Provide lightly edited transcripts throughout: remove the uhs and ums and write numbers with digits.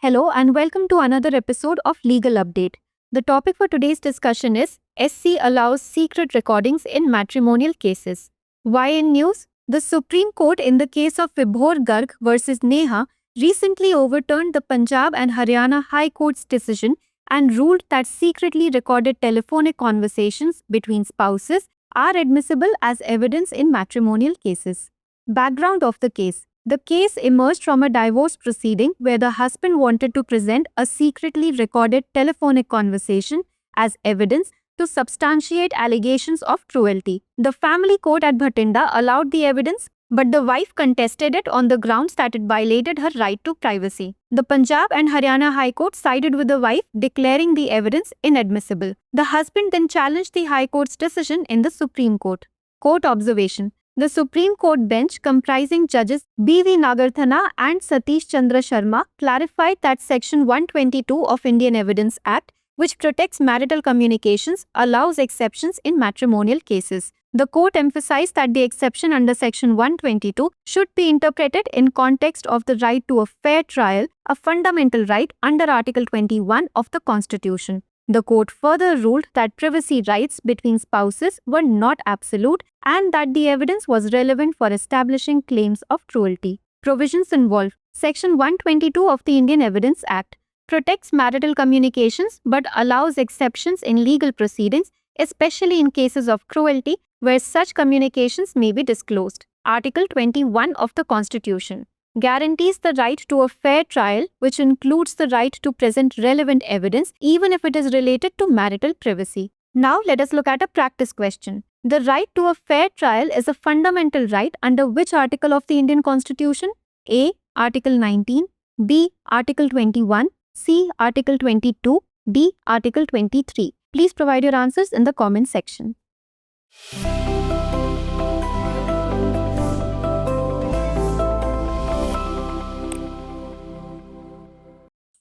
Hello and welcome to another episode of Legal Update. The topic for today's discussion is SC allows secret recordings in matrimonial cases. Why in news? The Supreme Court in the case of Vibhor Garg versus Neha recently overturned the Punjab and Haryana High Court's decision and ruled that secretly recorded telephonic conversations between spouses are admissible as evidence in matrimonial cases. Background of the case. The case emerged from a divorce proceeding where the husband wanted to present a secretly recorded telephonic conversation as evidence to substantiate allegations of cruelty. The family court at Bhatinda allowed the evidence, but the wife contested it on the grounds that it violated her right to privacy. The Punjab and Haryana High Court sided with the wife, declaring the evidence inadmissible. The husband then challenged the High Court's decision in the Supreme Court. Court observation. The Supreme Court bench, comprising judges B.V. Nagarthana and Satish Chandra Sharma, clarified that Section 122 of Indian Evidence Act, which protects marital communications, allows exceptions in matrimonial cases. The court emphasized that the exception under Section 122 should be interpreted in context of the right to a fair trial, a fundamental right under Article 21 of the Constitution. The court further ruled that privacy rights between spouses were not absolute and that the evidence was relevant for establishing claims of cruelty. Provisions involved. Section 122 of the Indian Evidence Act protects marital communications but allows exceptions in legal proceedings, especially in cases of cruelty where such communications may be disclosed. Article 21 of the Constitution guarantees the right to a fair trial, which includes the right to present relevant evidence even if it is related to marital privacy. Now let us look at a practice question. The right to a fair trial is a fundamental right under which article of the Indian Constitution? A. Article 19, B. Article 21, C. Article 22, D. Article 23. Please provide your answers in the comment section.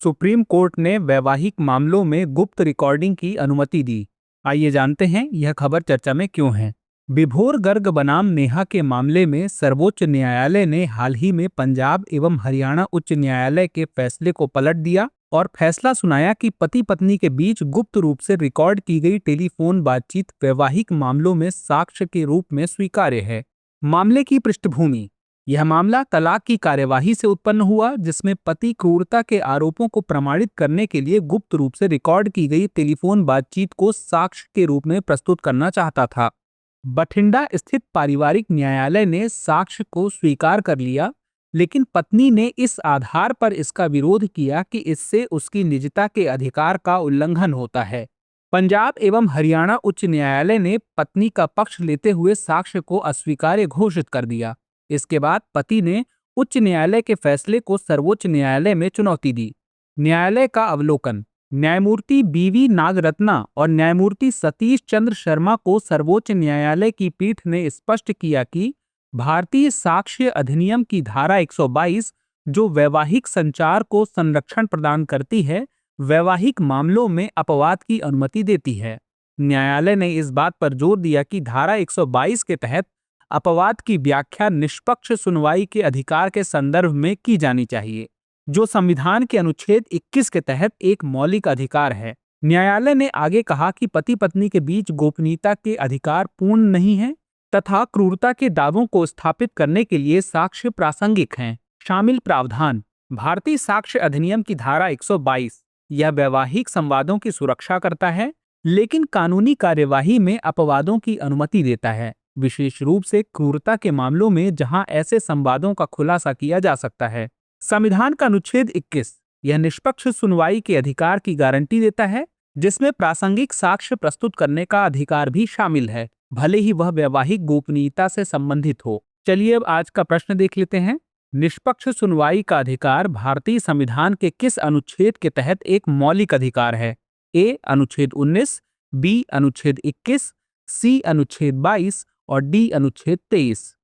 Supreme court ने वैवाहिक मामलों में गुप्त recording की अनुमति दी। आइए जानते हैं यह खबर चर्चा में क्यों है। विभोर गर्ग बनाम नेहा के मामले में सर्वोच्च न्यायालय ने हाल ही में पंजाब एवं हरियाणा उच्च न्यायालय के फैसले को पलट दिया और फैसला सुनाया कि पति पत्नी के बीच गुप्त रूप से रिकॉर्ड की गई टेलीफोन बातचीत वैवाहिक मामलों में साक्ष्य के रूप में स्वीकार्य है। मामले की पृष्ठभूमि। यह मामला तलाक की कार्यवाही से उत्पन्न हुआ, जिसमें पति क्रूरता के आरोपों को प्रमाणित करने के लिए गुप्त रूप से रिकॉर्ड की गई टेलीफोन बातचीत को साक्ष्य के रूप में प्रस्तुत करना चाहता था। बठिंडा स्थित पारिवारिक न्यायालय ने साक्ष्य को स्वीकार कर लिया, लेकिन पत्नी ने इस आधार पर इसका विरोध किया कि इससे उसकी निजता के अधिकार का उल्लंघन होता है। पंजाब एवं हरियाणा उच्च न्यायालय ने पत्नी का पक्ष लेते हुए साक्ष्य को अस्वीकार्य घोषित कर दिया। इसके बाद पति ने उच्च न्यायालय के फैसले को सर्वोच्च न्यायालय में चुनौती दी। न्यायालय का अवलोकन। न्यायमूर्ति B.V. नागरत्ना और न्यायमूर्ति सतीश चंद्र शर्मा को सर्वोच्च न्यायालय की पीठ ने स्पष्ट किया कि भारतीय साक्ष्य अधिनियम की धारा 122, जो वैवाहिक संचार को संरक्षण प्रदान करती है, वैवाहिक मामलों में अपवाद की अनुमति देती है। न्यायालय ने इस बात पर जोर दिया कि धारा 122 के तहत अपवाद की व्याख्या निष्पक्ष सुनवाई के अधिकार के संदर्भ में की जानी चाहिए, जो संविधान के अनुच्छेद 21 के तहत एक मौलिक अधिकार है। न्यायालय ने आगे कहा कि पति पत्नी के बीच गोपनीयता के अधिकार पूर्ण नहीं है तथा क्रूरता के दावों को स्थापित करने के लिए साक्ष्य प्रासंगिक हैं। शामिल प्रावधान। भारतीय साक्ष्य अधिनियम की धारा 122, यह वैवाहिक संवादों की सुरक्षा करता है, लेकिन कानूनी कार्यवाही में अपवादों की अनुमति देता है, विशेष रूप से क्रूरता के मामलों में जहां ऐसे संवादों का खुलासा किया जा सकता है। संविधान का अनुच्छेद 21, यह निष्पक्ष सुनवाई के अधिकार की गारंटी देता है, जिसमें प्रासंगिक साक्ष्य प्रस्तुत करने का अधिकार भी शामिल है, भले ही वह वैवाहिक गोपनीयता से संबंधित हो। चलिए अब आज का प्रश्न देख लेते हैं। निष्पक्ष सुनवाई का अधिकार भारतीय संविधान के किस अनुच्छेद के तहत एक मौलिक अधिकार है? ए. अनुच्छेद 19, बी. अनुच्छेद 21, सी. अनुच्छेद 22 और डी. अनुच्छेद 23।